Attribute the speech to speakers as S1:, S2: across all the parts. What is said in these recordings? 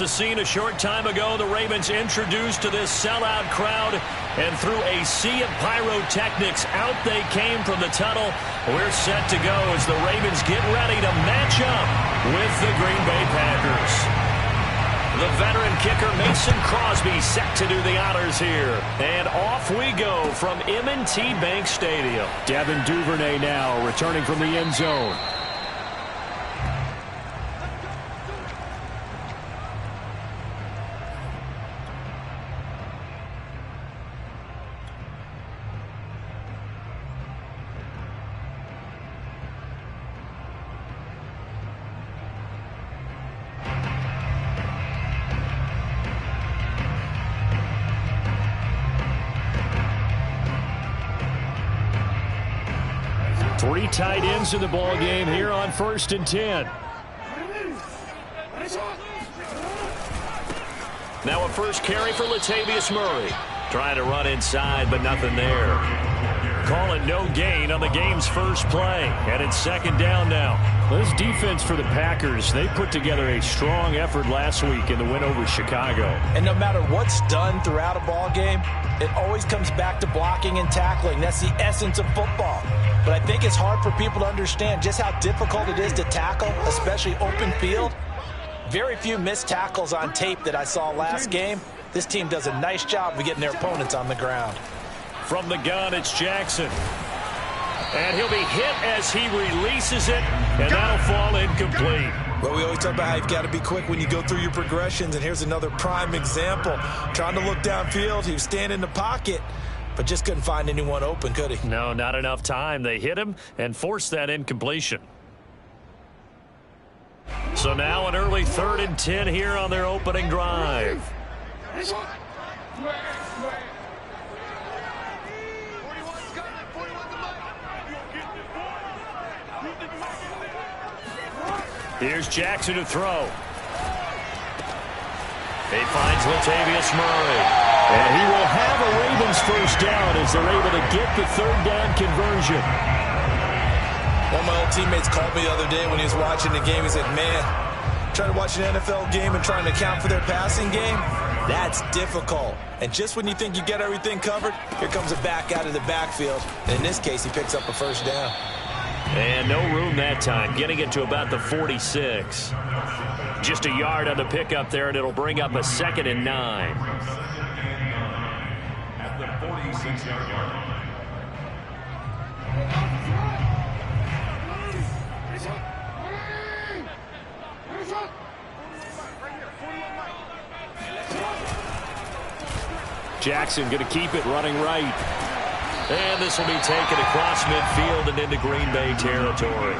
S1: A scene a short time ago, the Ravens introduced to this sellout crowd, and through a sea of pyrotechnics, out they came from the tunnel. We're set to go as the Ravens get ready to match up with the Green Bay Packers. The veteran kicker Mason Crosby set to do the honors here. And off we go from M&T Bank Stadium.
S2: Devin Duvernay now returning from the end zone. Three tight ends in the ball game here on 1st and 10.
S1: Now a first carry for Latavius Murray. Trying to run inside, but nothing there. Calling no gain on the game's first play. And it's 2nd down now.
S2: This defense for the Packers, they put together a strong effort last week in the win over Chicago.
S3: And no matter what's done throughout a ball game, it always comes back to blocking and tackling. That's the essence of football. But I think it's hard for people to understand just how difficult it is to tackle, especially open field. Very few missed tackles on tape that I saw last game. This team does a nice job of getting their opponents on the ground.
S1: From the gun, it's Jackson. And he'll be hit as he releases it, and that'll fall incomplete.
S3: Well, we always talk about how you've got to be quick when you go through your progressions, and here's another prime example. Trying to look downfield, he was standing in the pocket, but just couldn't find anyone open, could he?
S1: No, not enough time. They hit him and forced that incompletion. So now an early 3rd and 10 here on their opening drive. Here's Jackson to throw. He finds Latavius Murray.
S2: And he will have a Ravens first down as they're able to get the 3rd down conversion.
S3: One of my old teammates called me the other day when he was watching the game. He said, man, trying to watch an NFL game and trying to account for their passing game, that's difficult. And just when you think you get everything covered, here comes a back out of the backfield. And in this case, he picks up a first down.
S1: And no room that time, getting it to about the 46. Just a yard on the pickup there, and it'll bring up a 2nd and 9.
S4: At the 46-yard line.
S2: Jackson going to keep it running right.
S1: And this will be taken across midfield and into Green Bay territory.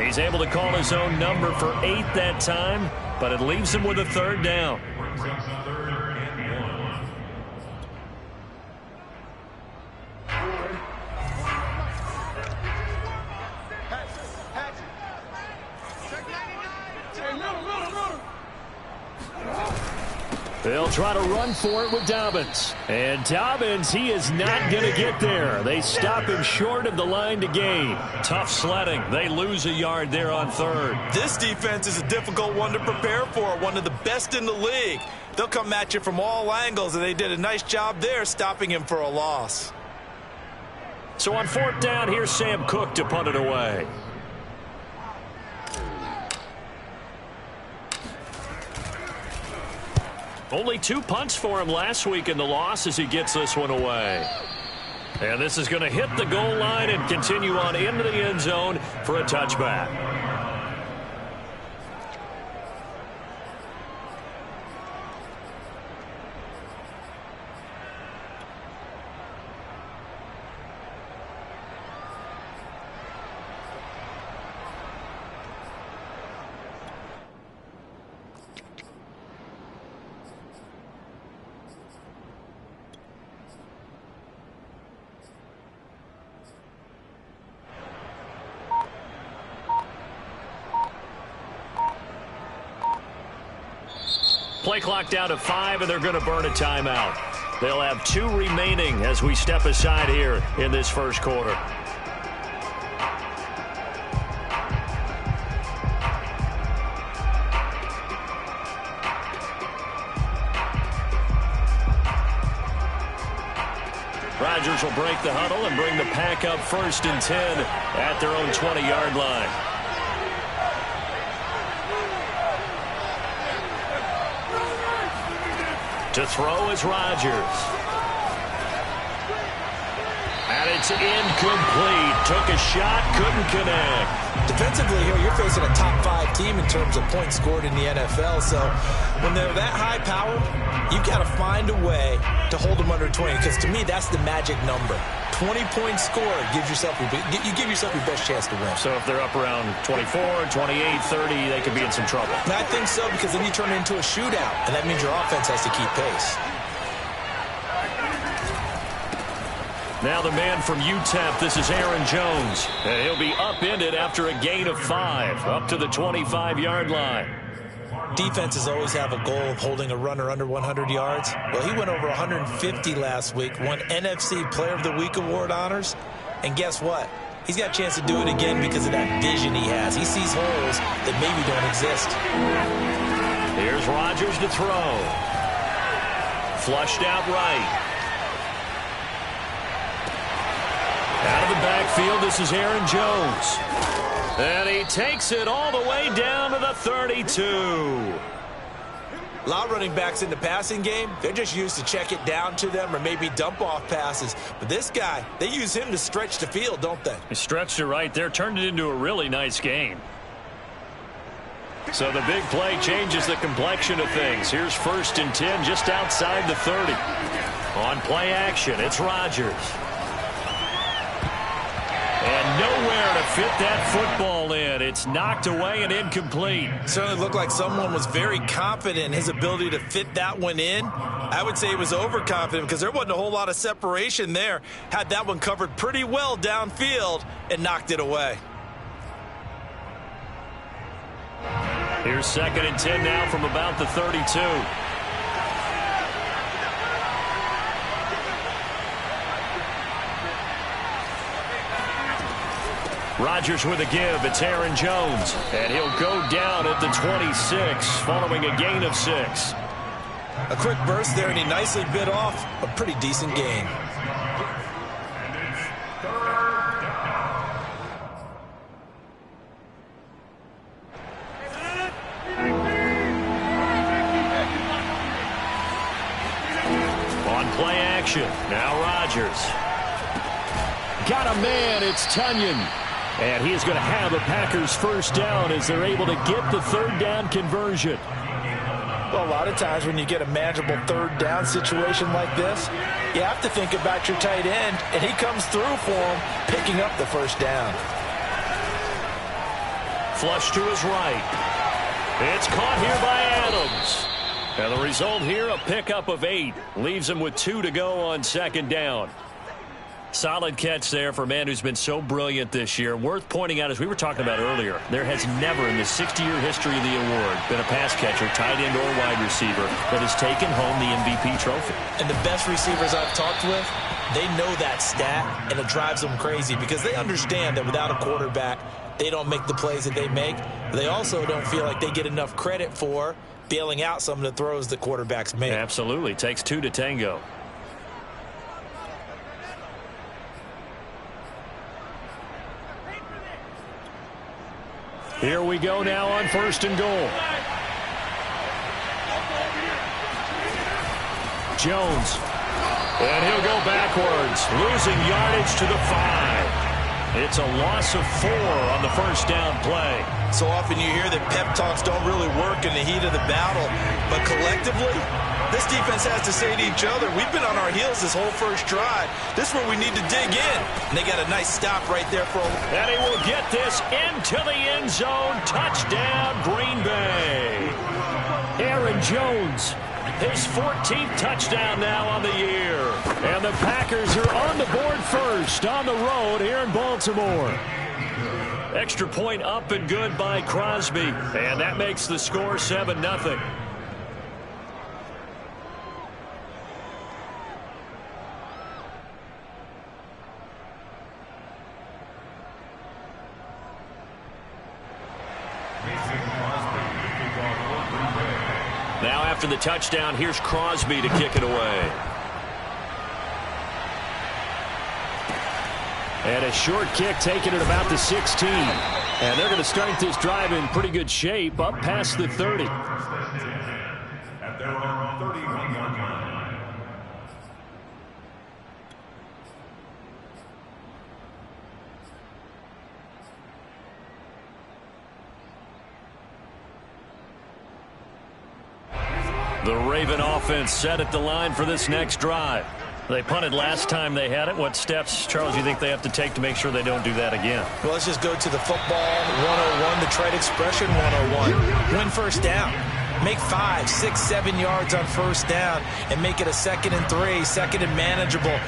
S1: He's able to call his own number for 8 that time, but it leaves him with a 3rd down.
S2: They'll try to run for it with Dobbins. And Dobbins, he is not going to get there. They stop him short of the line to gain.
S1: Tough sledding. They lose a yard there on 3rd.
S3: This defense is a difficult one to prepare for, one of the best in the league. They'll come at you from all angles, and they did a nice job there stopping him for a loss.
S1: So on 4th down, here's Sam Cook to punt it away. Only 2 punts for him last week in the loss as he gets this one away. And this is going to hit the goal line and continue on into the end zone for a touchback. Play clock down to 5, and they're going to burn a timeout. They'll have 2 remaining as we step aside here in this first quarter. Rodgers will break the huddle and bring the pack up 1st and 10 at their own 20-yard line. To throw is Rodgers. And it's incomplete. Took a shot, couldn't connect.
S3: Defensively here, you're facing a top 5 team in terms of points scored in the NFL. So when they're that high powered, you've got to find a way to hold them under 20. Because to me, that's the magic number. 20 points scored gives yourself you give yourself your best chance to win.
S1: So if they're up around 24, 28, 30, they could be in some trouble.
S3: And I think so, because then you turn it into a shootout, and that means your offense has to keep pace.
S1: Now the man from UTEP, this is Aaron Jones. And he'll be upended after a gain of 5, up to the 25-yard line.
S3: Defenses always have a goal of holding a runner under 100 yards. Well, he went over 150 last week, won NFC Player of the Week award honors. And guess what? He's got a chance to do it again because of that vision he has. He sees holes that maybe don't exist.
S1: Here's Rodgers to throw. Flushed out right. Out of the backfield, this is Aaron Jones. And he takes it all the way down to the 32.
S3: A lot of running backs in the passing game, they're just used to check it down to them or maybe dump off passes. But this guy, they use him to stretch the field, don't they?
S1: He stretched it right there, turned it into a really nice game. So the big play changes the complexion of things. Here's 1st and 10 just outside the 30. On play action, it's Rodgers. And nowhere to fit that football in. It's knocked away and incomplete.
S3: Certainly looked like someone was very confident in his ability to fit that one in. I would say he was overconfident because there wasn't a whole lot of separation there. Had that one covered pretty well downfield and knocked it away.
S1: Here's 2nd and 10 now from about the 32. Rodgers with a give. It's Aaron Jones. And he'll go down at the 26 following a gain of 6.
S3: A quick burst there, and he nicely bit off a pretty decent gain.
S1: On play action. Now Rodgers. Got a man. It's Tunyon. And he is going to have a Packers 1st down as they're able to get the 3rd down conversion.
S3: Well, a lot of times when you get a manageable 3rd down situation like this, you have to think about your tight end, and he comes through for him, picking up the 1st down.
S1: Flush to his right. It's caught here by Adams. And the result here, a pickup of 8. Leaves him with 2 to go on 2nd down. Solid catch there for a man who's been so brilliant this year. Worth pointing out, as we were talking about earlier, there has never in the 60-year history of the award been a pass catcher, tight end, or wide receiver that has taken home the MVP trophy. And the best receivers I've talked with, they know that stat, and it drives them crazy because they understand that without a quarterback, they don't make the plays that they make. They also don't feel like they get enough credit for bailing out some of the throws the quarterbacks make. Absolutely. Takes 2 to tango. Here we go now on 1st and goal. Jones. And he'll go backwards, losing yardage to the 5. It's a loss of 4 on the 1st down play. So often you hear that pep talks don't really work in the heat of the battle, but collectively, this defense has to say to each other, we've been on our heels this whole 1st drive. This is where we need to dig in. And they got a nice stop right there for him. And he will get this into the end zone. Touchdown, Green Bay. Aaron Jones, his 14th touchdown now on the year. And the Packers are on the board first on the road here in Baltimore. Extra point up and good by Crosby. And that makes the score 7-0. Now after the touchdown, here's Crosby to kick it away.
S2: And a short kick taken at about the 16. And they're going to start this drive in pretty good shape, up past the 30.
S4: At their own 31-yard line.
S1: The Raven offense set at the line for this next drive. They punted last time they had it. What steps, Charles, do you think they have to take to make sure they don't do that again?
S3: Well, let's just go to the football 101, the trade expression 101. Win first down. Make 5, 6, 7 yards on first down and make it a 2nd and 3, 2nd and manageable.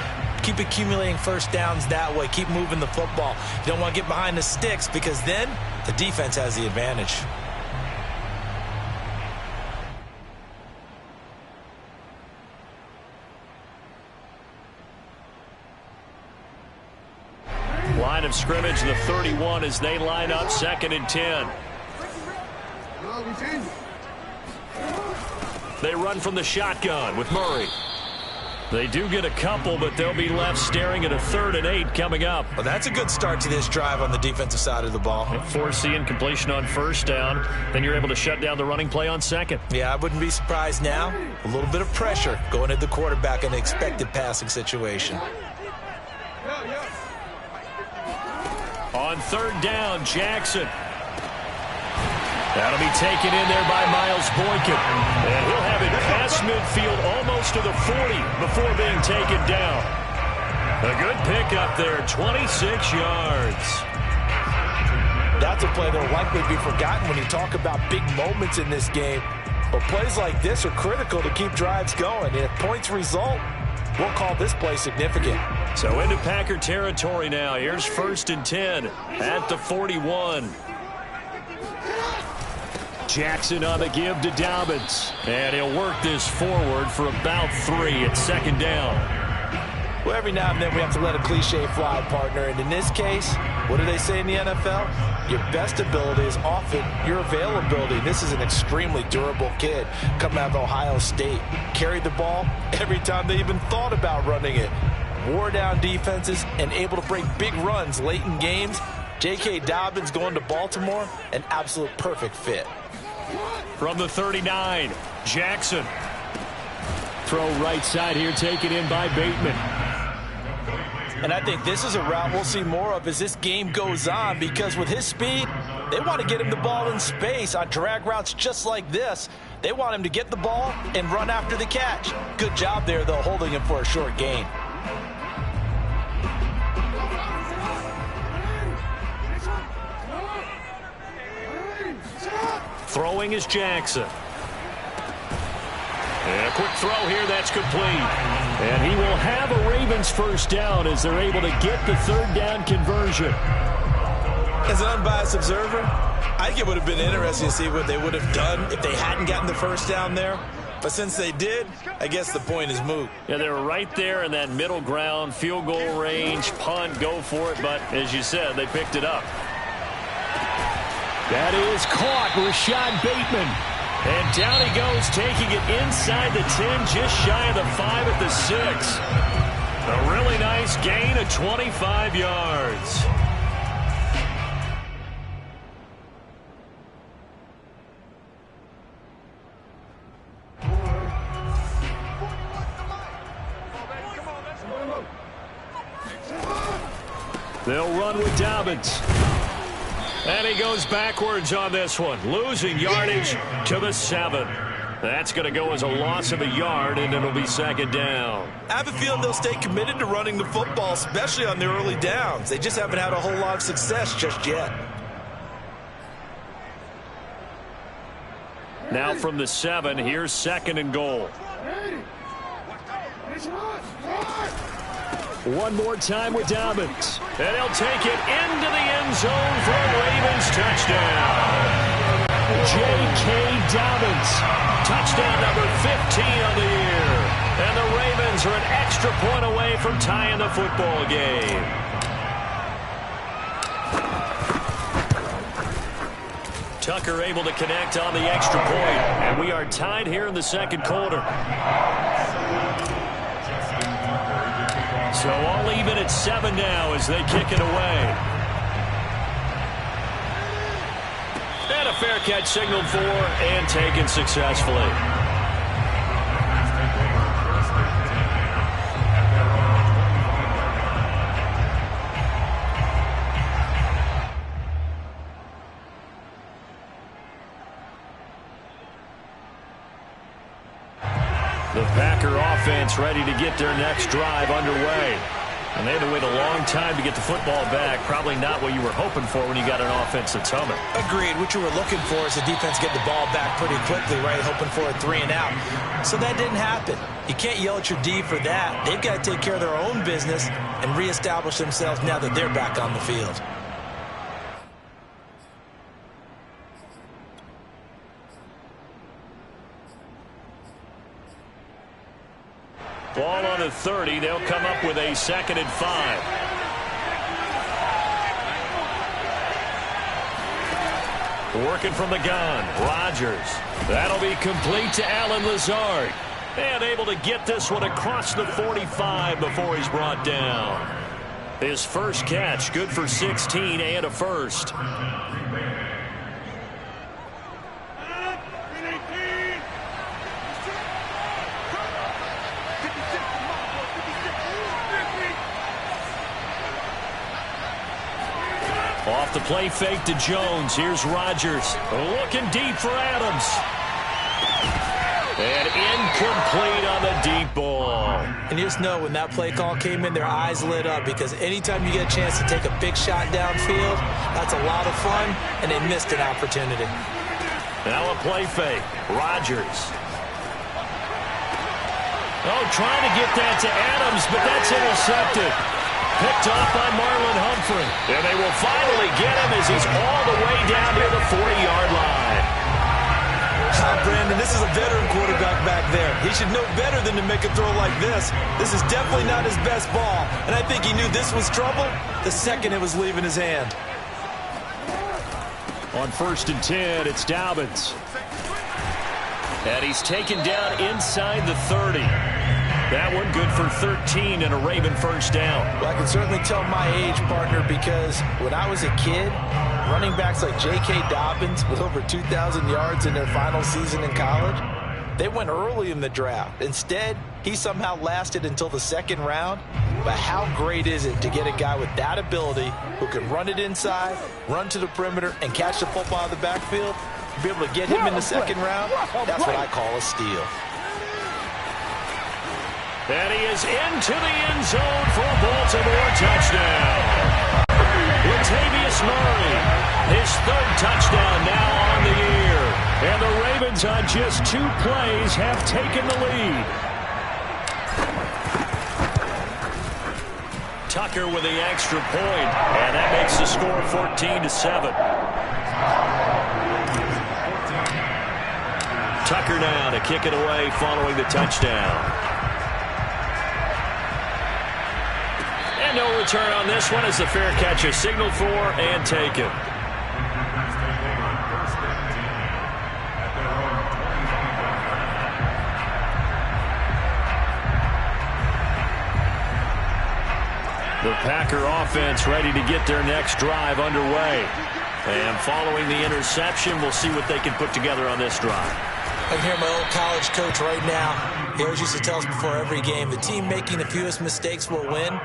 S3: Keep accumulating first downs that way. Keep moving the football. You don't want to get behind the sticks because then the defense has the advantage.
S1: Line of scrimmage, the 31 as they line up 2nd and 10. They run from the shotgun with Murray. They do get a couple, but they'll be left staring at a 3rd and 8 coming up.
S3: Well, that's a good start to this drive on the defensive side of the ball.
S1: Forcing completion on first down. Then you're able to shut down the running play on 2nd.
S3: Yeah, I wouldn't be surprised now. A little bit of pressure going at the quarterback in an expected passing situation.
S1: On 3rd down, Jackson. That'll be taken in there by Miles Boykin. And he'll have it past midfield almost to the 40 before being taken down. A good pickup there, 26 yards.
S3: That's a play that will likely be forgotten when you talk about big moments in this game. But plays like this are critical to keep drives going. And if points result, we'll call this play significant.
S1: So into Packer territory now. Here's 1st and 10 at the 41. Jackson on the give to Dobbins. And he'll work this forward for about 3 at 2nd down.
S3: Well, every now and then we have to let a cliche fly, partner. And in this case, what do they say in the NFL? Your best ability is often your availability. This is an extremely durable kid coming out of Ohio State. Carried the ball every time they even thought about running it. Wore down defenses and able to break big runs late in games. J.K. Dobbins going to Baltimore, an absolute perfect fit.
S1: From the 39, Jackson.
S2: Throw right side here, taken in by Bateman.
S3: And I think this is a route we'll see more of as this game goes on, because with his speed, they want to get him the ball in space on drag routes just like this. They want him to get the ball and run after the catch. Good job there, though, holding him for a short gain.
S1: Throwing is Jackson. And a quick throw here, that's complete. And he will have a Ravens first down as they're able to get the 3rd down conversion.
S3: As an unbiased observer, I think it would have been interesting to see what they would have done if they hadn't gotten the first down there. But since they did, I guess the point is moot.
S1: Yeah, they were right there in that middle ground, field goal range, punt, go for it. But as you said, they picked it up.
S2: That is caught, Rashad Bateman.
S1: And down he goes, taking it inside the 10, just shy of the 5 at the 6. A really nice gain of 25 yards.
S2: They'll run with Dobbins.
S1: And he goes backwards on this one, losing yardage to the 7. That's going to go as a loss of a yard, and it'll be 2nd down.
S3: I have a feeling they'll stay committed to running the football, especially on their early downs. They just haven't had a whole lot of success just yet.
S1: Now from the 7, here's 2nd and goal.
S2: One more time with Dobbins.
S1: And he'll take it into the end zone for a Ravens touchdown.
S2: J.K. Dobbins.
S1: Touchdown number 15 on the year. And the Ravens are an extra point away from tying the football game. Tucker able to connect on the extra point. And we are tied here in the 2nd quarter. So all even at 7 now as they kick it away. And a fair catch signaled for and taken successfully. The Packer offense ready to get their next drive underway. And they had to wait a long time to get the football back. Probably not what you were hoping for when you got an offense that's humming.
S3: Agreed. What you were looking for is the defense get the ball back pretty quickly, right? Hoping for a 3 and out. So that didn't happen. You can't yell at your D for that. They've got to take care of their own business and reestablish themselves now that they're back on the field.
S1: Ball on the 30. They'll come up with a 2nd and 5. Working from the gun. Rodgers. That'll be complete to Allen Lazard. And able to get this one across the 45 before he's brought down. His first catch, good for 16 and a first. Off the play fake to Jones. Here's Rodgers. Looking deep for Adams. And incomplete on the deep ball.
S3: And you just know when that play call came in, their eyes lit up because anytime you get a chance to take a big shot downfield, that's a lot of fun, and they missed an opportunity.
S1: Now a play fake. Rodgers. Oh, trying to get that to Adams, but that's intercepted. Picked off by Marlon Humphrey. And they will finally get him as he's all the way down near the 40-yard line.
S3: Brandon, this is a veteran quarterback back there. He should know better than to make a throw like this. This is definitely not his best ball. And I think he knew this was trouble the second it was leaving his hand.
S2: On 1st and 10, it's Dobbins.
S1: And he's taken down inside the 30. That one good for 13 and a Raven first down.
S3: Well, I can certainly tell my age, partner, because when I was a kid, running backs like J.K. Dobbins with over 2,000 yards in their final season in college, they went early in the draft. Instead, he somehow lasted until the 2nd round. But how great is it to get a guy with that ability who can run it inside, run to the perimeter, and catch the football out of the backfield? To be able to get him in the 2nd round, that's what I call a steal.
S1: And he is into the end zone for a Baltimore touchdown. Latavius Murray, his 3rd touchdown now on the year.
S2: And the Ravens on just 2 plays have taken the lead.
S1: Tucker with the extra point, and that makes the score 14-7. Tucker now to kick it away following the touchdown. And no return on this one as the fair catch is signaled for and taken. The Packer offense ready to get their next drive underway. And following the interception, we'll see what they can put together on this drive.
S3: I can hear my old college coach right now. He always used to tell us before every game, the team making the fewest mistakes will win.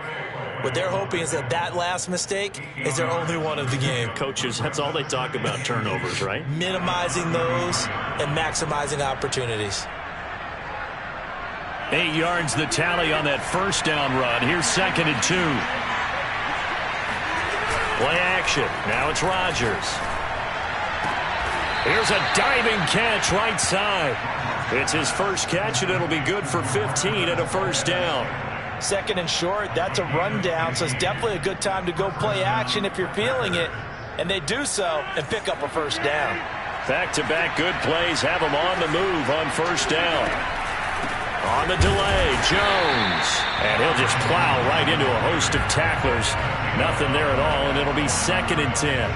S3: What they're hoping is that that last mistake is their only one of the game.
S1: Coaches, that's all they talk about, turnovers, right?
S3: Minimizing those and maximizing opportunities.
S1: 8 yards the tally on that first down run. Here's 2nd and 2. Play action. Now it's Rodgers. Here's a diving catch right side. It's his first catch, and it'll be good for 15 and a first down.
S3: 2nd and short, that's a rundown, so it's definitely a good time to go play action if you're feeling it. And they do so and pick up a first down.
S1: Back-to-back good plays have them on the move on first down. On the delay, Jones. And he'll just plow right into a host of tacklers. Nothing there at all, and it'll be 2nd and 10.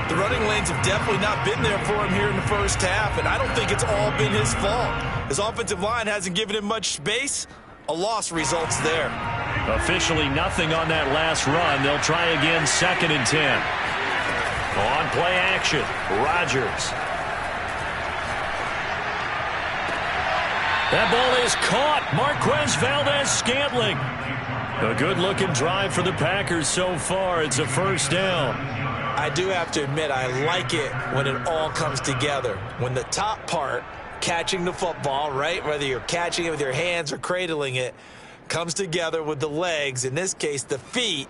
S3: The running lanes have definitely not been there for him here in the first half, and I don't think it's all been his fault. His offensive line hasn't given him much space. A loss results there.
S1: Officially nothing on that last run. They'll try again, 2nd and 10. On play action, Rodgers. That ball is caught. Marquez Valdes-Scantling. A good-looking drive for the Packers so far. It's a 1st down.
S3: I do have to admit, I like it when it all comes together. When the top part, catching the football, right, whether you're catching it with your hands or cradling it, comes together with the legs, in this case the feet,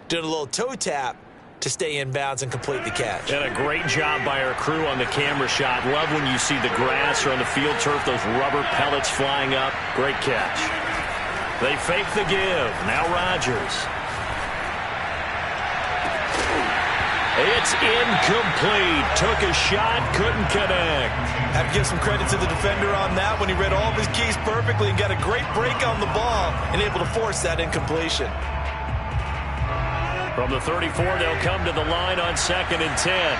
S3: doing a little toe tap to stay in bounds and complete the catch.
S1: And a great job by our crew on the camera shot. Love when you see the grass or on the field turf, those rubber pellets flying up. Great catch. They fake the give. Now Rodgers. It's incomplete. Took a shot, couldn't connect.
S3: Have to give some credit to the defender on that when he read all of his keys perfectly and got a great break on the ball and able to force that incompletion.
S1: From the 34, they'll come to the line on 2nd and 10.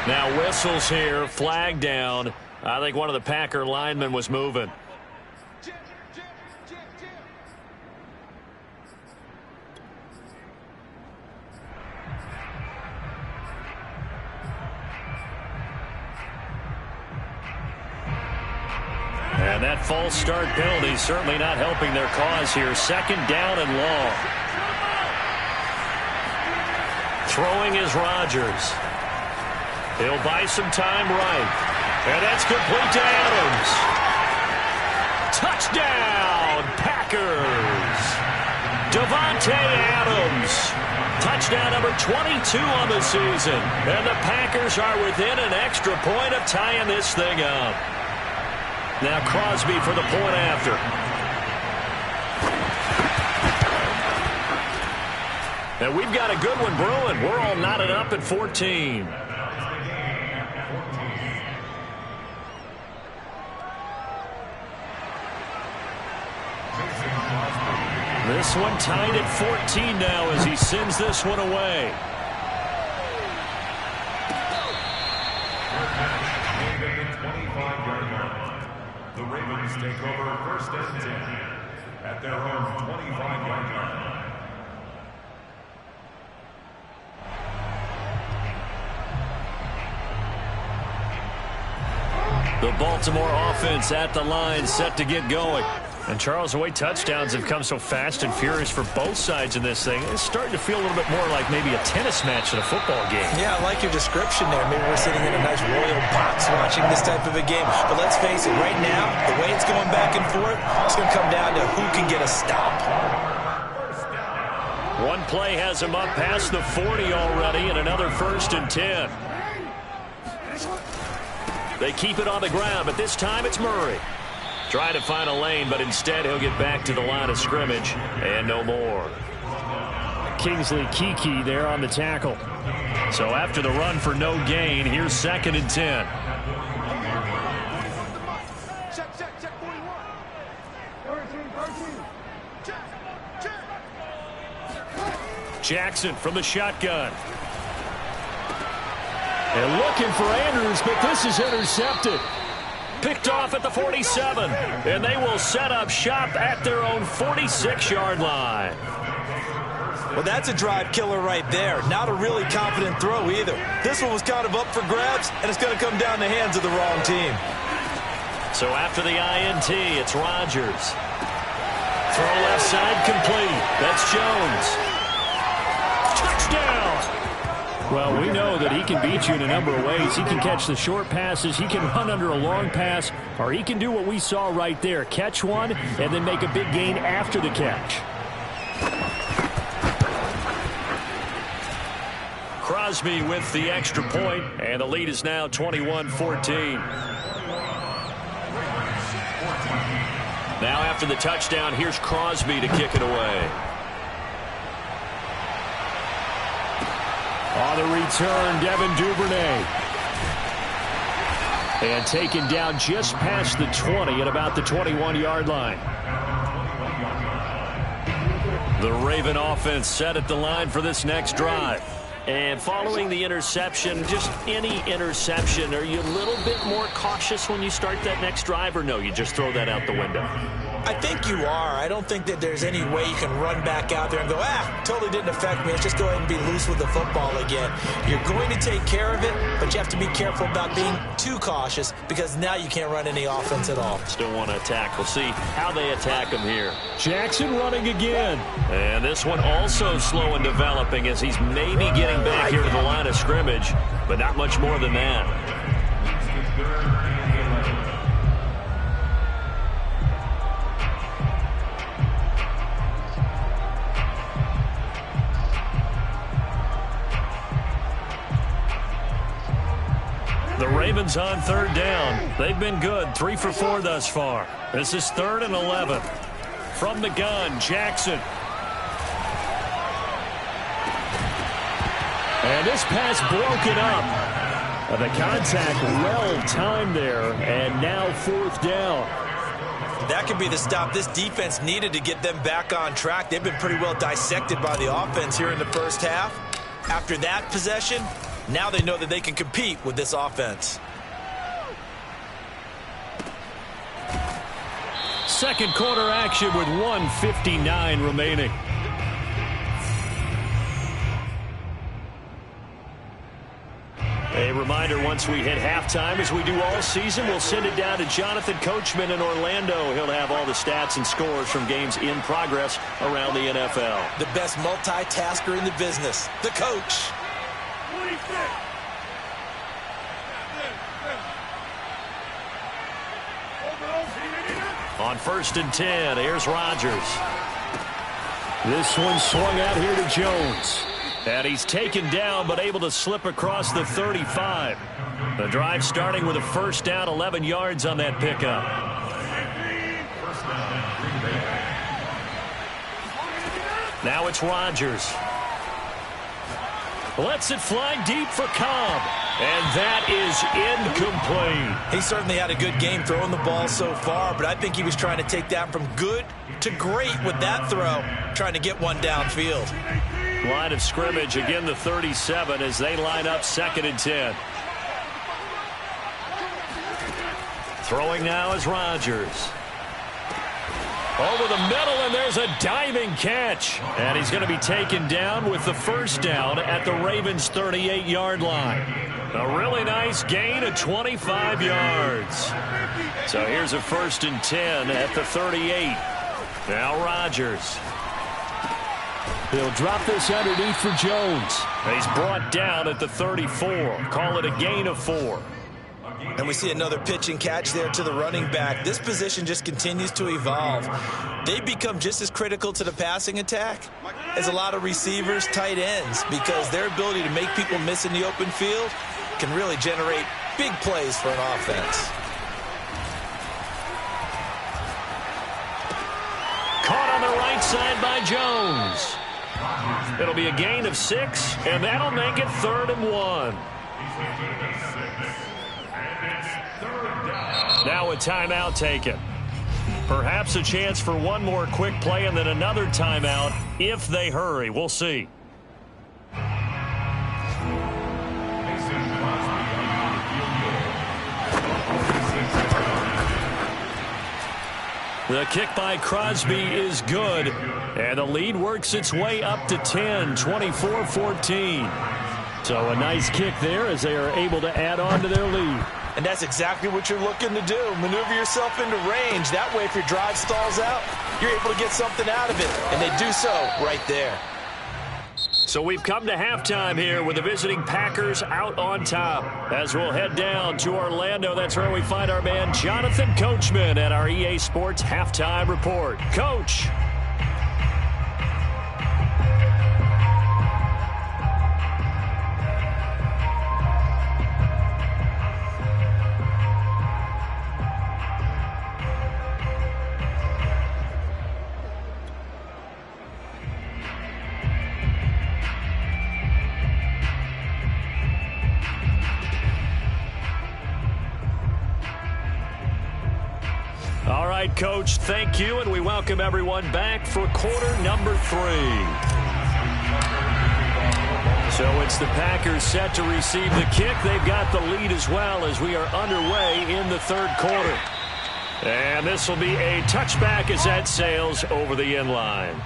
S1: Now whistles here, flag down. I think one of the Packer linemen was moving. And that false start penalty certainly not helping their cause here. 2nd down and long. Throwing is Rodgers. He'll buy some time right. And that's complete to Adams. Touchdown, Packers. Davante Adams. Touchdown number 22 on the season. And the Packers are within an extra point of tying this thing up. Now Crosby for the point after. And we've got a good one brewing. We're all knotted up at 14. This one tied at 14 now as he sends this one away.
S4: The Ravens take over 1st and 10 at their own 25-yard line.
S1: The Baltimore offense at the line, set to get going. And Charles, the way touchdowns have come so fast and furious for both sides in this thing, it's starting to feel a little bit more like maybe a tennis match in a football game.
S3: Yeah, I like your description there. Maybe we're sitting in a nice royal box watching this type of a game. But let's face it, right now, the way it's going back and forth, it's going to come down to who can get a stop.
S1: One play has him up past the 40 already, and another 1st and 10. They keep it on the ground, but this time it's Murray. Trying to find a lane, but instead he'll get back to the line of scrimmage and no more.
S2: Kingsley Keke there on the tackle.
S1: So after the run for no gain, here's 2nd and 10. Jackson from the shotgun.
S2: And looking for Andrews, but this is intercepted.
S1: Picked off at the 47, and they will set up shop at their own 46-yard line.
S3: Well, that's a drive killer right there. Not a really confident throw either. This one was kind of up for grabs, and it's going to come down the hands of the wrong team.
S1: So after the INT, it's Rodgers. Throw left side complete. That's Jones. Touchdown!
S2: Well, we know that he can beat you in a number of ways. He can catch the short passes, he can run under a long pass, or he can do what we saw right there, catch one and then make a big gain after the catch.
S1: Crosby with the extra point, and the lead is now 21-14. Now after the touchdown, here's Crosby to kick it away.
S2: On the return, Devin Duvernay. And taken down just past the 20 at about the 21-yard line.
S1: The Raven offense set at the line for this next drive.
S2: And following the interception, just any interception, are you a little bit more cautious when you start that next drive, or no, you just throw that out the window?
S3: I think you are. I don't think that there's any way you can run back out there and go, totally didn't affect me. Let's just go ahead and be loose with the football again. You're going to take care of it, but you have to be careful about being too cautious because now you can't run any offense at all.
S2: Still want to attack. We'll see how they attack him here.
S1: Jackson running again.
S2: And this one also slow in developing as he's maybe getting back here to the line of scrimmage, but not much more than that.
S1: The Ravens on third down. They've been good, 3 for 4 thus far. This is 3rd and 11. From the gun, Jackson. And this pass broken up. The contact well timed there, and now 4th down.
S3: That could be the stop this defense needed to get them back on track. They've been pretty well dissected by the offense here in the first half. After that possession, now they know that they can compete with this offense.
S1: Second quarter action with 1:59 remaining. A reminder, once we hit halftime, as we do all season, we'll send it down to Jonathan Coachman in Orlando. He'll have all the stats and scores from games in progress around the NFL.
S3: The best multitasker in the business, the coach.
S1: On 1st and 10, here's Rodgers. This one swung out here to Jones. And he's taken down, but able to slip across the 35. The drive starting with a 1st down, 11 yards on that pickup. Now it's Rodgers. Lets it fly deep for Cobb. And that is incomplete.
S3: He certainly had a good game throwing the ball so far, but I think he was trying to take that from good to great with that throw, trying to get one downfield.
S1: Line of scrimmage, again the 37 as they line up 2nd and 10. Throwing now is Rodgers. Over the middle, and there's a diving catch. And he's going to be taken down with the 1st down at the Ravens' 38-yard line. A really nice gain of 25 yards. So here's a 1st and 10 at the 38. Now Rodgers. He'll drop this underneath for Jones. He's brought down at the 34. Call it a gain of 4.
S3: And we see another pitch and catch there to the running back. This position just continues to evolve. They become just as critical to the passing attack as a lot of receivers, tight ends, because their ability to make people miss in the open field can really generate big plays for an offense.
S1: Caught on the right side by Jones. It'll be a gain of 6, and that'll make it 3rd and 1. Now a timeout taken. Perhaps a chance for one more quick play and then another timeout if they hurry. We'll see. The kick by Crosby is good, and the lead works its way up to 10, 24-14. So a nice kick there as they are able to add on to their lead.
S3: And that's exactly what you're looking to do. Maneuver yourself into range. That way, if your drive stalls out, you're able to get something out of it. And they do so right there.
S1: So we've come to halftime here with the visiting Packers out on top. As we'll head down to Orlando, that's where we find our man Jonathan Coachman at our EA Sports Halftime Report. Coach. right, Coach, thank you, and we welcome everyone back for quarter number 3. So it's the Packers set to receive the kick. They've got the lead as well as we are underway in the third quarter. And this will be a touchback as that sails over the end line.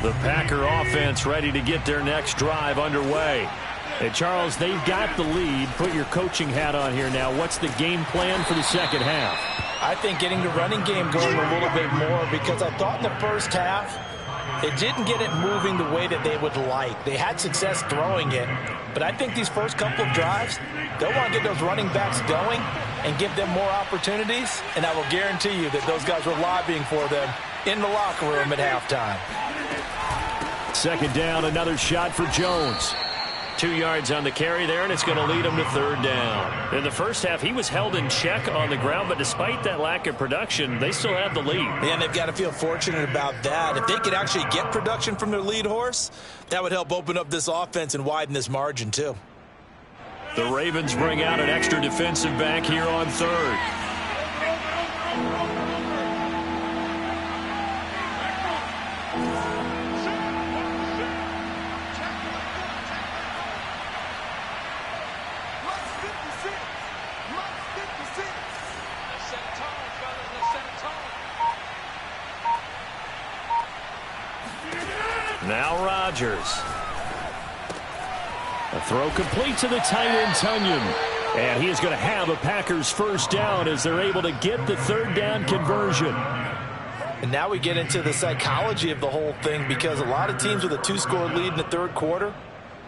S1: The Packer offense ready to get their next drive underway. Hey, Charles, they've got the lead. Put your coaching hat on here now. What's the game plan for the second half?
S3: I think getting the running game going a little bit more, because I thought in the first half it didn't get it moving the way that they would like. They had success throwing it, but I think these first couple of drives, they'll want to get those running backs going and give them more opportunities, and I will guarantee you that those guys were lobbying for them in the locker room at halftime.
S2: Second down, another shot for Jones.
S1: 2 yards on the carry there, and it's going to lead him to third down. In the first half, he was held in check on the ground, but despite that lack of production, they still have the lead.
S3: And they've got to feel fortunate about that. If they could actually get production from their lead horse, that would help open up this offense and widen this margin too.
S1: The Ravens bring out an extra defensive back here on third. Now Rodgers.
S2: A throw complete to the tight end, Tunyon. And he is going to have a Packers first down as they're able to get the third down conversion.
S3: And now we get into the psychology of the whole thing, because a lot of teams with a 2-score lead in the third quarter,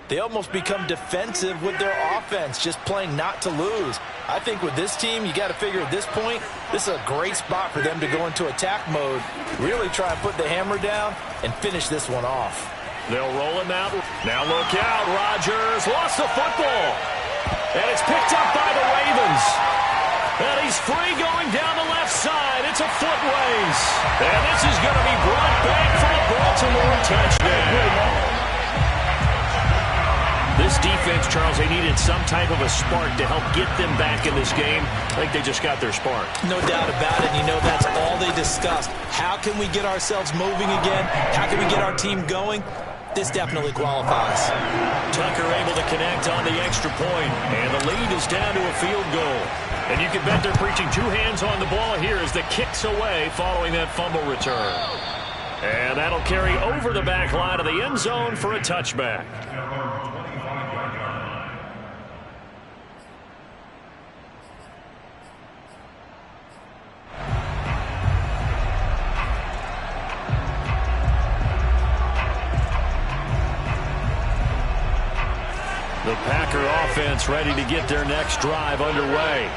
S3: they almost become defensive with their offense, just playing not to lose. I think with this team, you got to figure at this point, this is a great spot for them to go into attack mode, really try and put the hammer down and finish this one off.
S1: They'll roll him out. Now look out. Rodgers lost the football. And it's picked up by the Ravens. And he's free going down the left side. It's a foot race. And this is going to be brought back for a Baltimore touchdown. This defense, Charles, they needed some type of a spark to help get them back in this game. I think they just got their spark.
S3: No doubt about it. You know, that's all they discussed. How can we get ourselves moving again? How can we get our team going? This definitely qualifies.
S1: Tucker able to connect on the extra point, and the lead is down to a field goal. And you can bet they're preaching 2 hands on the ball here as the kick's away following that fumble return. And that'll carry over the back line of the end zone for a touchback. The Packer offense ready to get their next drive underway.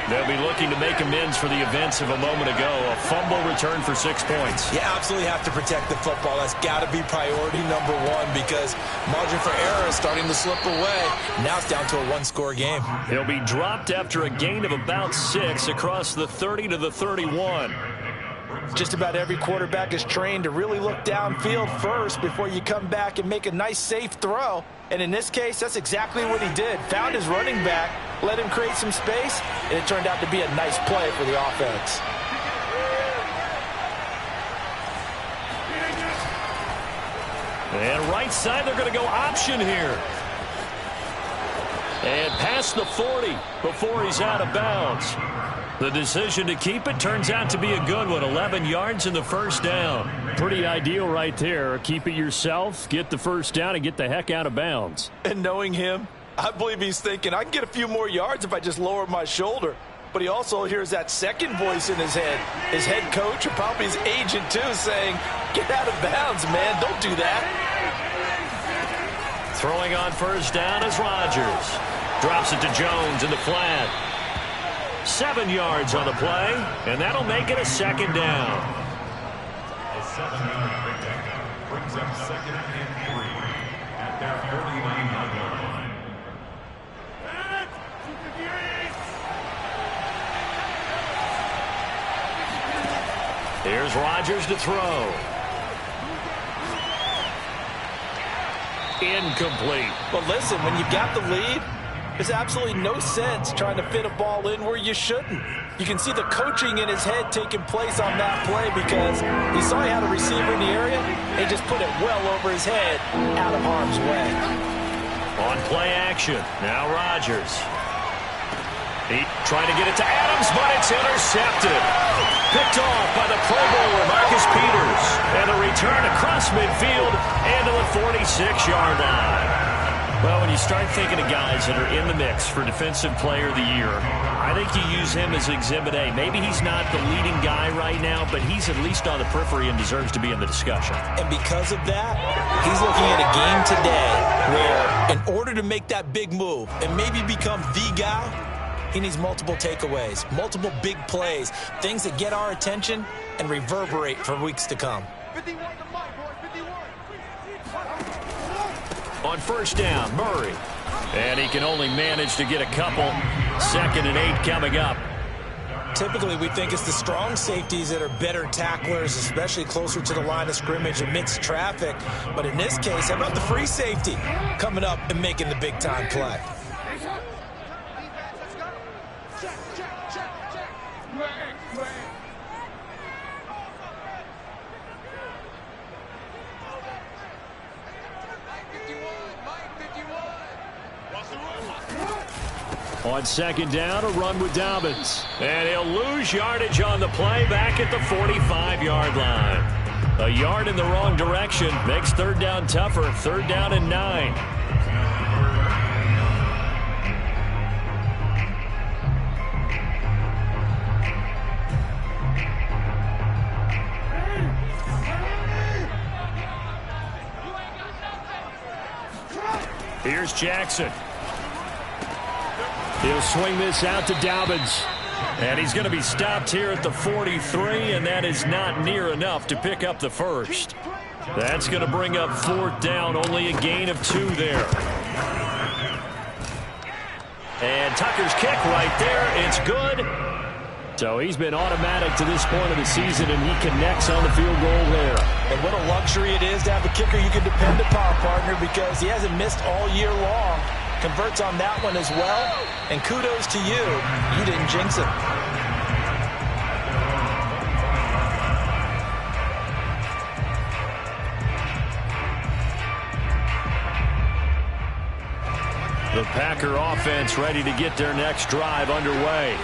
S1: They'll be looking to make amends for the events of a moment ago. A fumble return for 6 points.
S3: You absolutely have to protect the football. That's got to be priority number 1, because margin for error is starting to slip away. Now it's down to a 1-score game.
S1: He'll be dropped after a gain of about 6 across the 30 to the 31.
S3: Just about every quarterback is trained to really look downfield first before you come back and make a nice, safe throw. And in this case, that's exactly what he did. Found his running back, let him create some space, and it turned out to be a nice play for the offense.
S1: And right side, they're going to go option here. And past the 40 before he's out of bounds. The decision to keep it turns out to be a good one. 11 yards in the first down.
S2: Pretty ideal right there. Keep it yourself, get the first down, and get the heck out of bounds.
S3: And knowing him, I believe he's thinking, I can get a few more yards if I just lower my shoulder. But he also hears that second voice in his head. His head coach, or probably his agent too, saying, get out of bounds, man. Don't do that.
S1: Throwing on first down is Rodgers. Drops it to Jones in the flat. 7 yards on the play, and that'll make it a second down.
S4: A 7-yard pickup brings up 2nd and 3 at their 39-yard line.
S1: Here's Rodgers to throw. incomplete.
S3: But listen, when you've got the lead, there's absolutely no sense trying to fit a ball in where you shouldn't. You can see the coaching in his head taking place on that play because he saw he had a receiver in the area and just put it well over his head out of harm's way.
S1: On play action, now Rodgers. He trying to get it to Adams, but it's intercepted. Picked off by the Pro Bowler, Marcus Peters. And a return across midfield and to the 46-yard line. Well, when you start thinking of guys that are in the mix for Defensive Player of the Year, I think you use him as Exhibit A. Maybe he's not the leading guy right now, but he's at least on the periphery and deserves to be in the discussion.
S3: And because of that, he's looking at a game today where in order to make that big move and maybe become the guy, he needs multiple takeaways, multiple big plays, things that get our attention and reverberate for weeks to come.
S1: On first down, Murray. And he can only manage to get a couple. 2nd and 8 coming up.
S3: Typically, we think it's the strong safeties that are better tacklers, especially closer to the line of scrimmage amidst traffic. But in this case, how about the free safety coming up and making the big-time play?
S2: On 2nd down, a run with Dobbins.
S1: And he'll lose yardage on the play back at the 45-yard line. A yard in the wrong direction makes 3rd down tougher. 3rd down and 9. Here's Jackson.
S2: He'll swing this out to Dobbins.
S1: And he's going to be stopped here at the 43, and that is not near enough to pick up the first. That's going to bring up 4th down, only a gain of 2 there. And Tucker's kick right there, it's good.
S2: So he's been automatic to this point of the season, and he connects on the field goal there.
S3: And what a luxury it is to have a kicker you can depend upon, partner, because he hasn't missed all year long. Converts on that one as well. And kudos to you. You didn't jinx it.
S1: The Packer offense ready to get their next drive underway.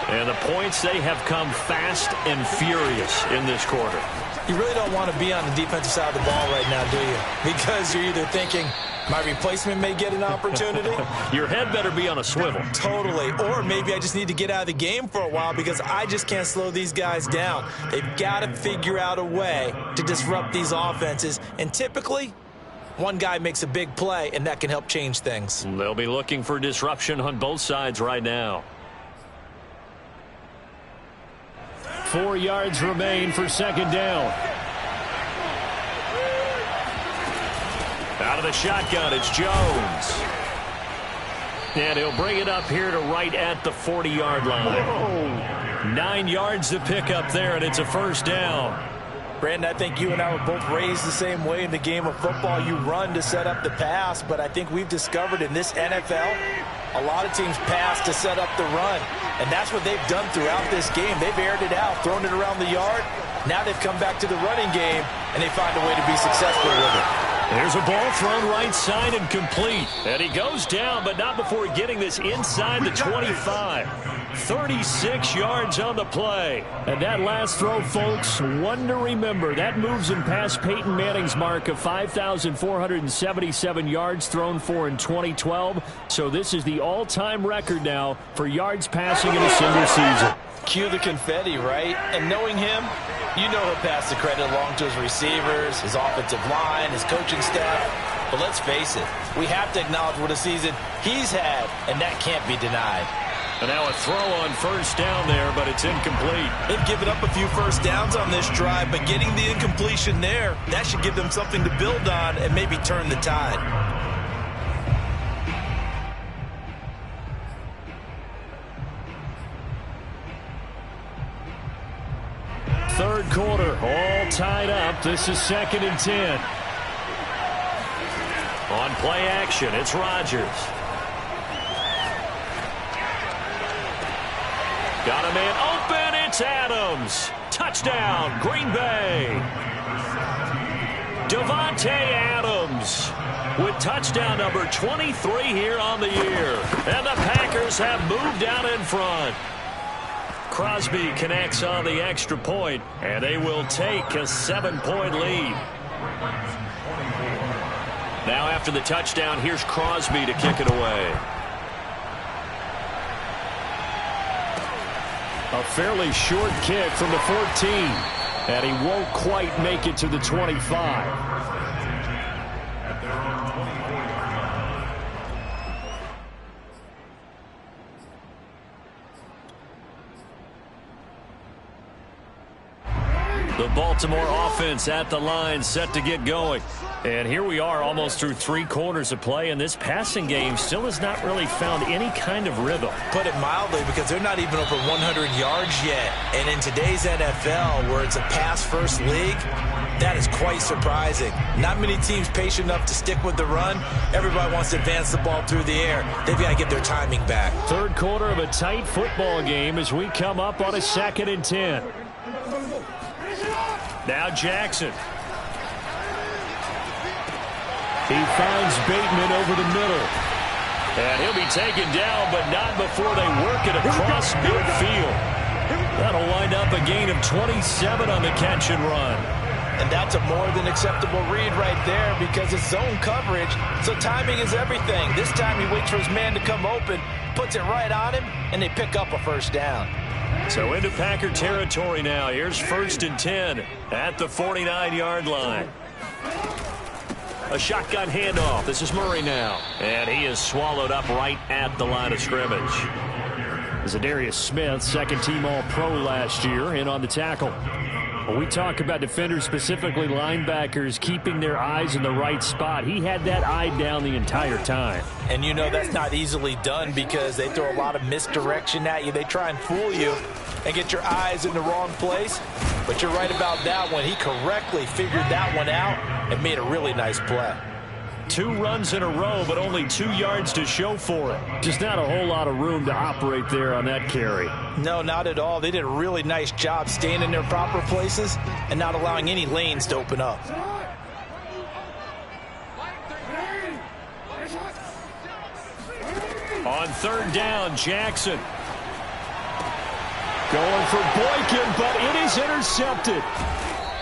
S1: And the points, they have come fast and furious in this quarter.
S3: You really don't want to be on the defensive side of the ball right now, do you? Because you're either thinking, my replacement may get an opportunity.
S1: Your head better be on a swivel.
S3: Totally. Or maybe I just need to get out of the game for a while because I just can't slow these guys down. They've got to figure out a way to disrupt these offenses. And typically, one guy makes a big play, and that can help change things.
S1: They'll be looking for disruption on both sides right now.
S2: 4 yards remain for 2nd down.
S1: Out of the shotgun, it's Jones. And he'll bring it up here to right at the 40-yard line. 9 yards to pick up there, and it's a 1st down.
S3: Brandon, I think you and I were both raised the same way in the game of football. You run to set up the pass, but I think we've discovered in this NFL, a lot of teams pass to set up the run. And that's what they've done throughout this game. They've aired it out, thrown it around the yard. Now they've come back to the running game, and they find a way to be successful with it.
S1: There's a ball thrown right side and complete. And he goes down, but not before getting this inside the 25. 36 yards on the play.
S2: And that last throw, folks, one to remember. That moves him past Peyton Manning's mark of 5,477 yards thrown for in 2012. So this is the all-time record now for yards passing in a single season.
S3: Cue the confetti, right? And knowing him, you know he'll pass the credit along to his receivers, his offensive line, his coaching staff. But let's face it, we have to acknowledge what a season he's had, and that can't be denied.
S1: And now a throw on 1st down there, but it's incomplete.
S3: They've given up a few 1st downs on this drive, but getting the incompletion there, that should give them something to build on and maybe turn the tide.
S2: Third quarter, all tied up. This is 2nd and 10.
S1: On play action, it's Rodgers. Got a man open, it's Adams. Touchdown, Green Bay. Davante Adams with touchdown number 23 here on the year. And the Packers have moved out in front. Crosby connects on the extra point, and they will take a 7-point lead. Now after the touchdown, here's Crosby to kick it away.
S2: A fairly short kick from the 14, and he won't quite make it to the 25.
S1: The Baltimore offense at the line, set to get going.
S2: And here we are almost through 3 quarters of play, and this passing game still has not really found any kind of rhythm.
S3: Put it mildly, because they're not even over 100 yards yet. And in today's NFL, where it's a pass-first league, that is quite surprising. Not many teams patient enough to stick with the run. Everybody wants to advance the ball through the air. They've got to get their timing back.
S2: Third quarter of a tight football game as we come up on a 2nd and 10.
S1: Now Jackson.
S2: He finds Bateman over the middle.
S1: And he'll be taken down, but not before they work it across midfield. That'll wind up a gain of 27 on the catch and run.
S3: And that's a more than acceptable read right there, because it's zone coverage, so timing is everything. This time he waits for his man to come open, puts it right on him, and they pick up a first down.
S1: So into Packer territory now. Here's 1st and 10 at the 49-yard line. A shotgun handoff. This is Murray now. And he is swallowed up right at the line of scrimmage.
S2: Zadarius Smith, 2nd-team All-Pro last year, in on the tackle. When we talk about defenders, specifically linebackers, keeping their eyes in the right spot, he had that eye down the entire time.
S3: And you know that's not easily done, because they throw a lot of misdirection at you. They try and fool you and get your eyes in the wrong place. But you're right about that one. He correctly figured that one out and made a really nice play.
S1: 2 runs in a row, but only 2 yards to show for it.
S2: Just not a whole lot of room to operate there on that carry.
S3: No, not at all. They did a really nice job staying in their proper places and not allowing any lanes to open up.
S1: On 3rd down, Jackson.
S2: Going for Boykin, but it is intercepted.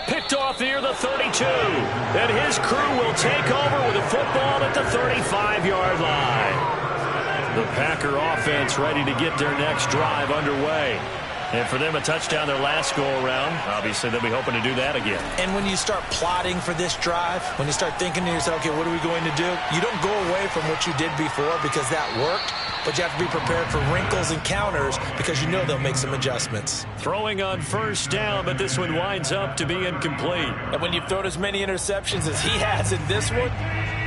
S1: Picked off near the 32. And his crew will take over with the football at the 35-yard line. The Packer offense ready to get their next drive underway. And for them, a touchdown their last go-around. Obviously, they'll be hoping to do that again.
S3: And when you start plotting for this drive, when you start thinking to yourself, okay, what are we going to do? You don't go away from what you did before because that worked. But you have to be prepared for wrinkles and counters because you know they'll make some adjustments.
S1: Throwing on 1st down, but this one winds up to be incomplete.
S3: And when you've thrown as many interceptions as he has in this one,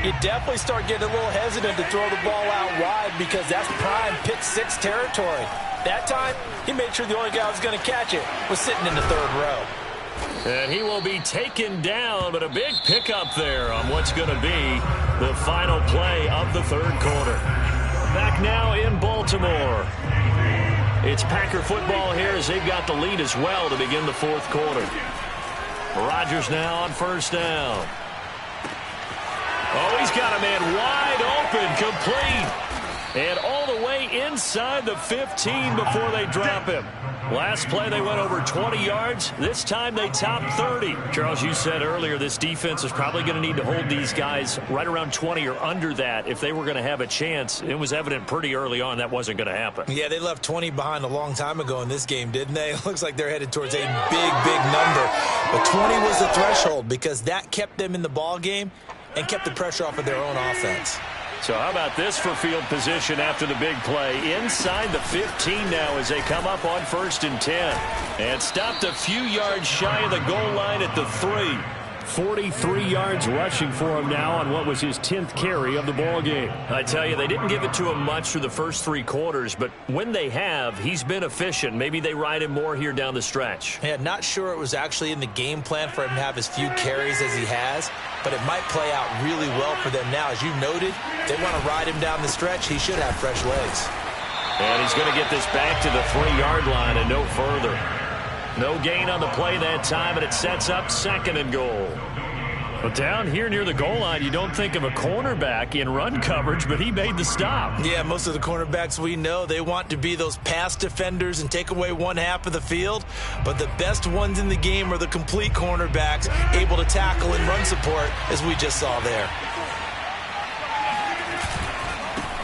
S3: you definitely start getting a little hesitant to throw the ball out wide, because that's prime pick 6 territory. That time, he made sure the only guy who was going to catch it was sitting in the 3rd row.
S1: And he will be taken down, but a big pickup there on what's going to be the final play of the 3rd quarter. Back now in Baltimore. It's Packer football here as they've got the lead as well to begin the 4th quarter. Rodgers now on 1st down. Oh, he's got a man wide open, complete. And all the way inside the 15 before they drop him. Last play, they went over 20 yards. This time, they topped 30. Charles, you said earlier this defense is probably going to need to hold these guys right around 20 or under that if they were going to have a chance. It was evident pretty early on that wasn't going to happen.
S3: Yeah, they left 20 behind a long time ago in this game, didn't they? It looks like they're headed towards a big number. But 20 was the threshold because that kept them in the ball game and kept the pressure off of their own offense.
S1: So how about this for field position after the big play? Inside the 15 now as they come up on 1st and 10. And stopped a few yards shy of the goal line at the 3.
S2: 43 yards rushing for him now on what was his 10th carry of the ball game.
S1: I tell you, they didn't give it to him much through the first 3 quarters, but when they have, he's been efficient. Maybe they ride him more here down the stretch.
S3: Yeah, not sure it was actually in the game plan for him to have as few carries as he has, but it might play out really well for them now. As you noted, they want to ride him down the stretch. He should have fresh legs.
S1: And he's going to get this back to the 3-yard line and no further. No gain on the play that time, and it sets up 2nd and goal.
S2: But down here near the goal line, you don't think of a cornerback in run coverage, but he made the stop.
S3: Yeah, most of the cornerbacks we know, they want to be those pass defenders and take away one half of the field. But the best ones in the game are the complete cornerbacks, able to tackle and run support, as we just saw there.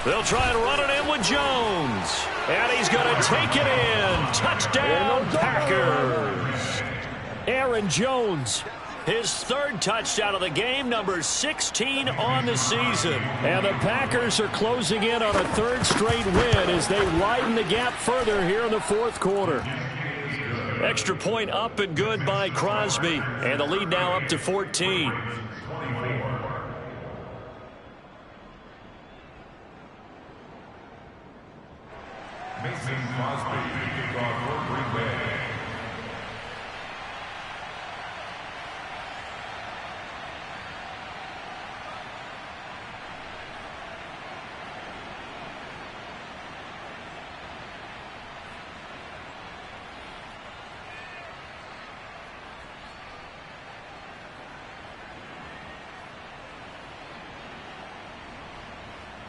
S1: They'll try and run it in with Jones. And he's going to take it in. Touchdown, Packers.
S2: Aaron Jones.
S1: His 3rd touchdown of the game, number 16 on the season.
S2: And the Packers are closing in on a 3rd straight win as they widen the gap further here in the 4th quarter.
S1: Extra point up and good by Crosby. And the lead now up to 14.
S4: Mason Crosby, the kickoff for Green Bay.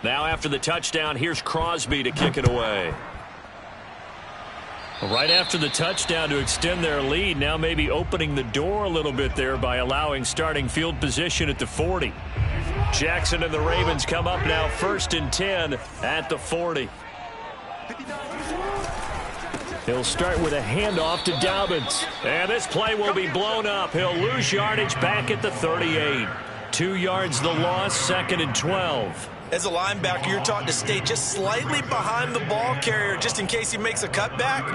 S1: Now after the touchdown, here's Crosby to kick it away.
S2: Right after the touchdown to extend their lead, now maybe opening the door a little bit there by allowing starting field position at the 40.
S1: Jackson and the Ravens come up now 1st and 10 at the 40.
S2: He'll start with a handoff to Dobbins.
S1: And this play will be blown up. He'll lose yardage back at the 38.
S2: 2 yards the loss, 2nd and 12.
S3: As a linebacker, you're taught to stay just slightly behind the ball carrier just in case he makes a cutback.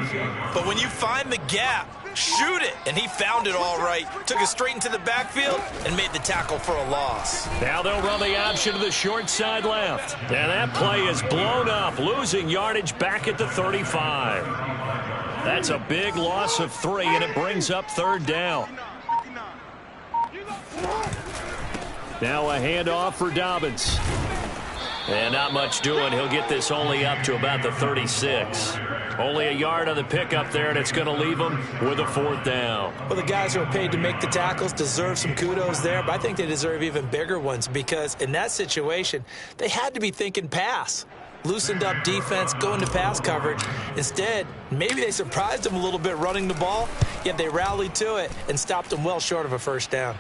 S3: But when you find the gap, shoot it. And he found it all right. Took it straight into the backfield and made the tackle for a loss.
S1: Now they'll run the option to the short side left. And that play is blown up, losing yardage back at the 35. That's a big loss of 3, and it brings up 3rd down.
S2: Now a handoff for Dobbins.
S1: And not much doing. He'll get this only up to about the 36. Only a yard on the pickup there, and it's going to leave him with a 4th down.
S3: Well, the guys who are paid to make the tackles deserve some kudos there, but I think they deserve even bigger ones because in that situation, they had to be thinking pass. Loosened up defense, going to pass coverage. Instead, maybe they surprised them a little bit running the ball, yet they rallied to it and stopped them well short of a 1st down.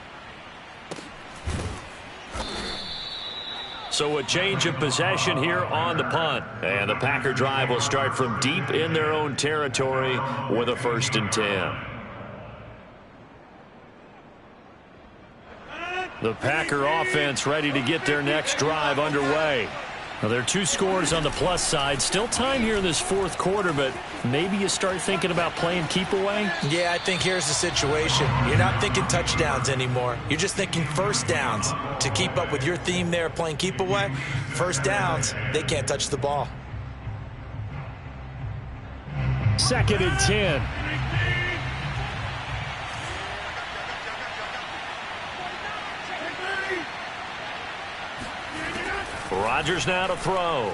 S1: So a change of possession here on the punt. And the Packer drive will start from deep in their own territory with a 1st and 10.
S2: The Packer offense ready to get their next drive underway. Now, there are 2 scores on the plus side. Still time here in this 4th quarter, but maybe you start thinking about playing keep away?
S3: Yeah, I think here's the situation. You're not thinking touchdowns anymore. You're just thinking 1st downs. To keep up with your theme there, playing keep away, 1st downs, they can't touch the ball.
S2: 2nd and 10.
S1: Rodgers now to throw.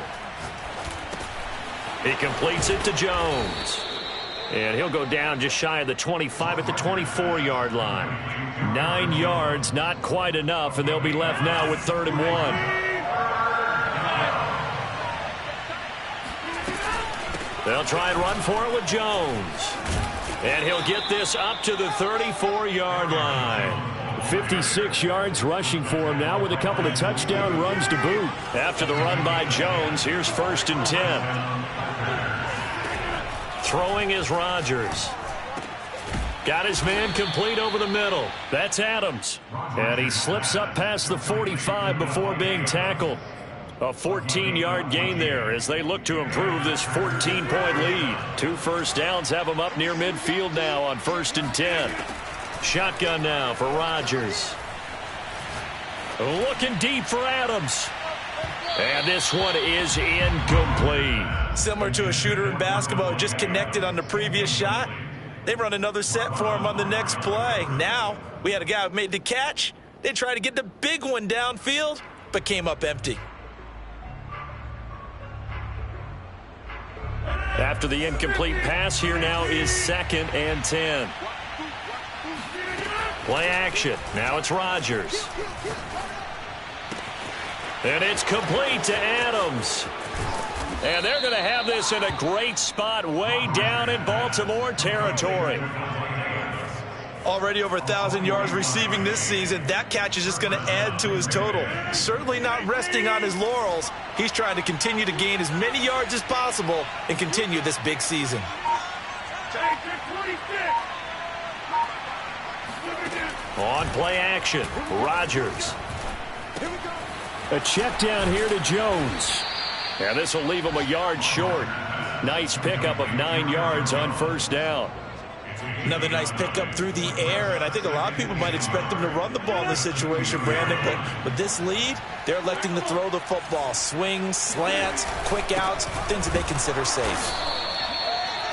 S1: He completes it to Jones. And he'll go down just shy of the 25 at the 24-yard line.
S2: 9 yards, not quite enough, and they'll be left now with 3rd and 1.
S1: They'll try and run for it with Jones. And he'll get this up to the 34-yard line.
S2: 56 yards rushing for him now with a couple of touchdown runs to boot.
S1: After the run by Jones, here's 1st and 10. Throwing is Rodgers. Got his man complete over the middle. That's Adams.
S2: And he slips up past the 45 before being tackled.
S1: A 14-yard gain there as they look to improve this 14-point lead. 2 first downs have them up near midfield now on 1st and 10.
S2: Shotgun now for Rodgers. Looking deep for Adams. And this one is incomplete.
S3: Similar to a shooter in basketball, just connected on the previous shot. They run another set for him on the next play. Now, we had a guy who made the catch. They tried to get the big one downfield, but came up empty.
S2: After the incomplete pass, here now is 2nd and 10. Play action. Now it's Rodgers. And it's complete to Adams. And they're going to have this in a great spot way down in Baltimore territory.
S3: Already over 1,000 yards receiving this season. That catch is just going to add to his total. Certainly not resting on his laurels. He's trying to continue to gain as many yards as possible and continue this big season.
S2: On play action, Rodgers. A check down here to Jones. And this will leave him a yard short. Nice pickup of 9 yards on first down.
S3: Another nice pickup through the air, and I think a lot of people might expect them to run the ball in this situation, Brandon, but with this lead, they're electing to throw the football. Swings, slants, quick outs, things that they consider safe.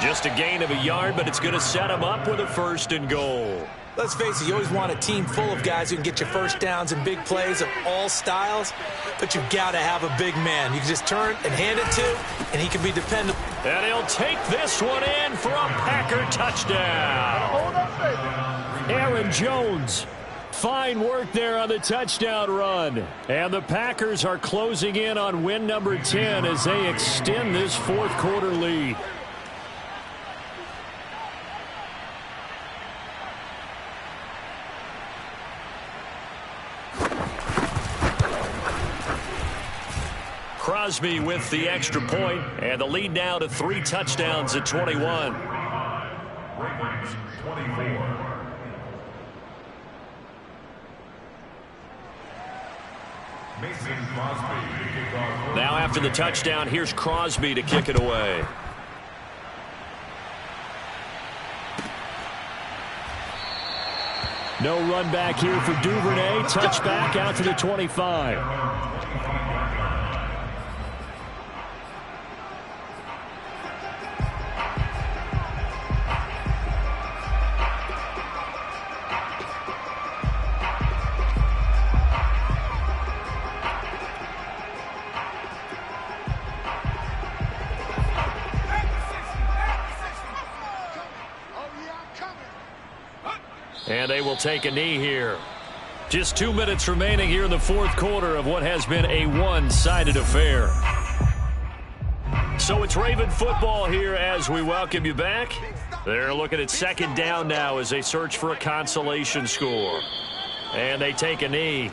S2: Just a gain of a yard, but it's going to set them up with a 1st and goal.
S3: Let's face it, you always want a team full of guys who can get you first downs and big plays of all styles, but you've got to have a big man. You can just turn and hand it to, and he can be dependable.
S2: And he'll take this one in for a Packer touchdown. Aaron Jones. Fine work there on the touchdown run. And the Packers are closing in on win number 10 as they extend this 4th quarter lead. Crosby with the extra point, and the lead now to 3 touchdowns at 21.
S4: Ravens 24. Mason Crosby to kick off.
S2: Now after the touchdown, here's Crosby to kick it away. No run back here for Duvernay. Touchback out to the 25. And they will take a knee here. Just 2 minutes remaining here in the 4th quarter of what has been a one-sided affair. So it's Raven football here as we welcome you back. They're looking at 2nd down now as they search for a consolation score. And they take a knee.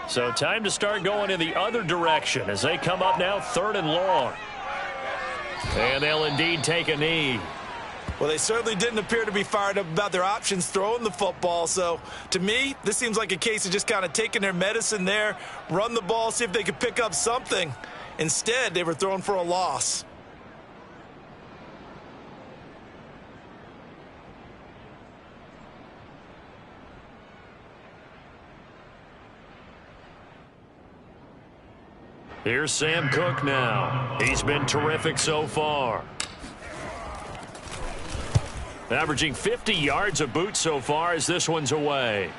S2: So time to start going in the other direction as they come up now 3rd and long. And they'll indeed take a knee.
S3: Well, they certainly didn't appear to be fired up about their options throwing the football. So, to me, this seems like a case of just kind of taking their medicine there, run the ball, see if they could pick up something. Instead, they were throwing for a loss.
S2: Here's Sam Cook now. He's been terrific so far. Averaging 50 yards a boot so far as this one's away.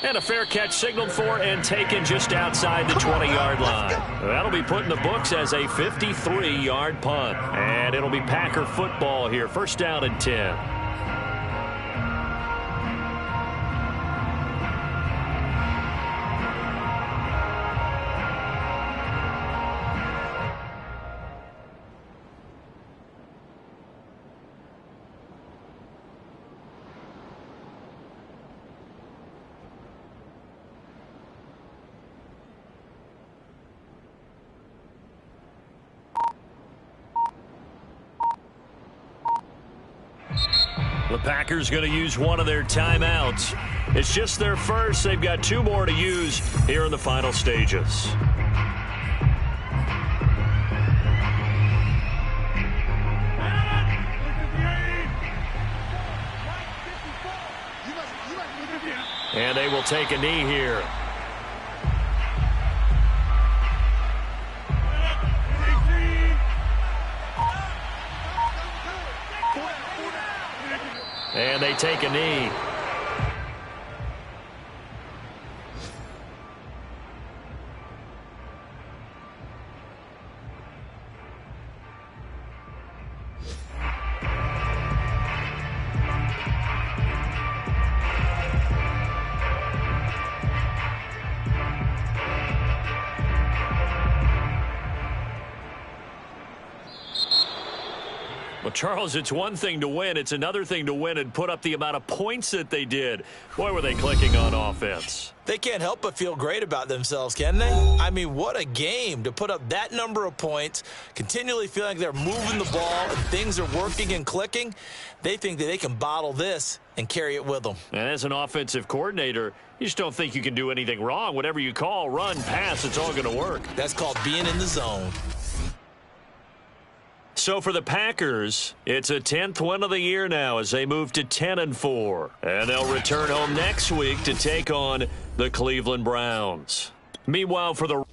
S2: And a fair catch signaled for and taken just outside the 20-yard line. That'll be put in the books as a 53-yard punt. And it'll be Packer football here. 1st down and 10. The Packers going to use one of their timeouts. It's just their first. They've got 2 more to use here in the final stages. And they will take a knee here. And they take a knee. Well, Charles, it's one thing to win. It's another thing to win and put up the amount of points that they did. Boy, were they clicking on offense.
S3: They can't help but feel great about themselves, can they? I mean, what a game to put up that number of points, continually feeling like they're moving the ball and things are working and clicking. They think that they can bottle this and carry it with them.
S2: And as an offensive coordinator, you just don't think you can do anything wrong. Whatever you call, run, pass, it's all going to work.
S3: That's called being in the zone.
S2: So for the Packers, it's a 10th win of the year now as they move to 10-4. And they'll return home next week to take on the Cleveland Browns. Meanwhile, for the